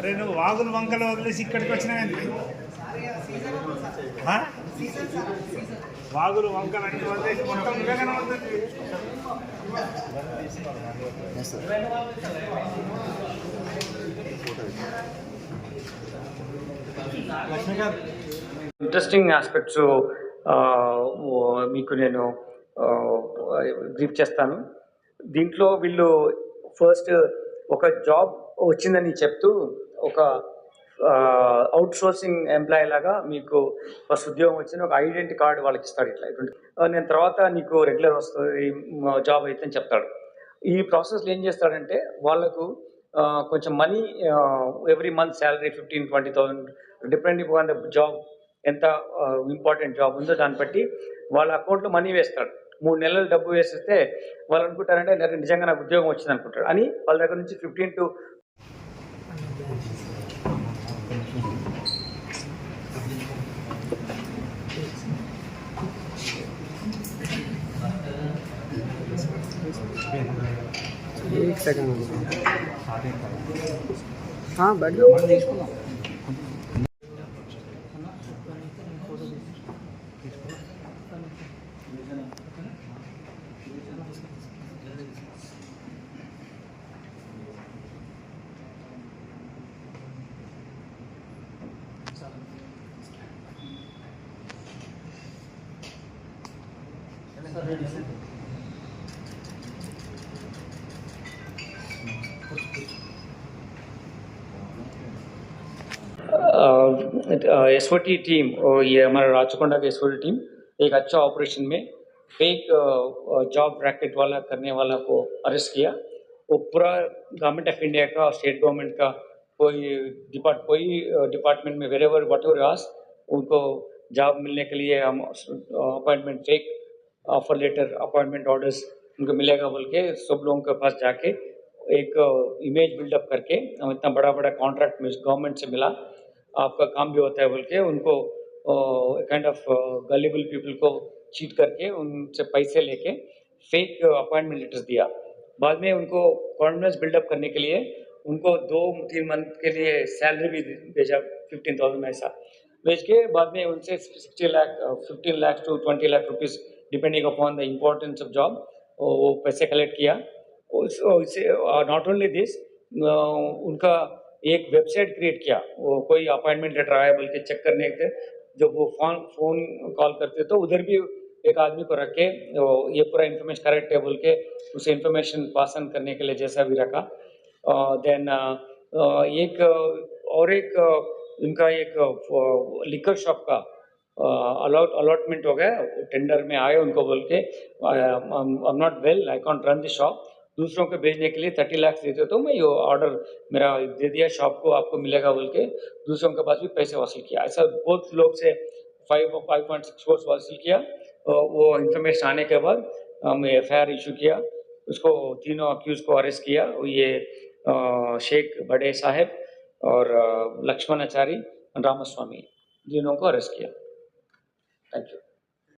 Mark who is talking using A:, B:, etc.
A: అరే నువ్వు వాగులు వంకలు వదిలేసి ఇక్కడికి వచ్చినావేంటి? వాగులు వంకలు అన్ని వదిలేసి మొత్తం ఇవే కనబడుతుంది.
B: ఇంట్రెస్టింగ్ ఆస్పెక్ట్స్ మీకు నేను బ్రీఫ్ చేస్తాను. దీంట్లో వీళ్ళు ఫస్ట్ ఒక జాబ్ వచ్చిందని చెప్తూ ఒక అవుట్సోర్సింగ్ ఎంప్లాయీ లాగా మీకు ఫస్ట్ ఉద్యోగం వచ్చింది, ఒక ఐడెంటిటీ కార్డు వాళ్ళకి ఇస్తాడు. ఇట్లా నేను తర్వాత నీకు రెగ్యులర్ వస్తుంది జాబ్ అయితే అని చెప్తాడు. ఈ ప్రాసెస్లో ఏం చేస్తాడంటే వాళ్ళకు కొంచెం money every month salary 15-20,000 depending on the job, ఎంత ఇంపార్టెంట్ జాబ్ ఉందో దాన్ని బట్టి వాళ్ళ అకౌంట్లో మనీ వేస్తాడు. 3 నెలలు డబ్బు వేసిస్తే వాళ్ళు అనుకుంటారంటే నిజంగా నాకు ఉద్యోగం వచ్చింది అనుకుంటారు అని వాళ్ళ దగ్గర నుంచి 15 to
C: एक सेकंड हाँ बैठ जाओ
B: एसओटी टीम, ये हमारा राचकोंडा का एसओटी टीम एक अच्छा ऑपरेशन में फेक जॉब रैकेट वाला करने वाला को अरेस्ट किया. वो पूरा गवर्नमेंट ऑफ इंडिया का, स्टेट गवर्नमेंट का कोई डिपार्टमेंट में वेरेवर व्हाटएवर आस उनको जॉब मिलने के लिए हम appointment fake offer letter, appointment orders उनको मिलेगा बोल के सब लोगों के पास जाके एक इमेज बिल्डअप करके इतना बड़ा बड़ा कॉन्ट्रैक्ट में गवर्नमेंट से मिला, आपका काम भी होता है बोल के उनको काइंड ऑफ गलिबल पीपल को चीट करके उनसे पैसे लेके फेक अपॉइंटमेंट लेटर्स दिया. बाद में उनको कॉन्फिडेंस बिल्डअप करने के लिए उनको 2-3 मंथ के लिए सैलरी भी भेजा 15,000 ऐसा भेज के बाद में उनसे 15 lakh to 20 lakh rupees depending upon the importance of job वो पैसे कलेक्ट किया. नॉट ओनली दिस, उनका एक वेबसाइट क्रिएट किया. वो कोई अपॉइंटमेंट लेटर आया बोल के चेक करने के जब वो फ़ोन कॉल करते तो उधर भी एक आदमी को रख के ये पूरा इन्फॉर्मेशन करेक्ट है बोल के उसे इन्फॉर्मेशन पास ऑन करने के लिए जैसा भी रखा. देन एक इनका एक लिकर शॉप का अलॉटमेंट हो गया, टेंडर में आए उनको बोल के I am not well, I can't run the shop, दूसरों को भेजने के लिए 30 लाख देते तो मैं ये ऑर्डर मेरा दे दिया शॉप को, आपको मिलेगा बोल के दूसरों के पास भी पैसे वसूल किया. ऐसा बहुत लोग से 5.6 crores वसूल किया. वो इन्फॉर्मेशन आने के बाद हमने FIR इशू किया, उसको तीनों अक्यूज को अरेस्ट किया. ये शेख बड़े साहब और लक्ष्मणाचारी रामास्वामी तीनों को अरेस्ट किया. Thank you.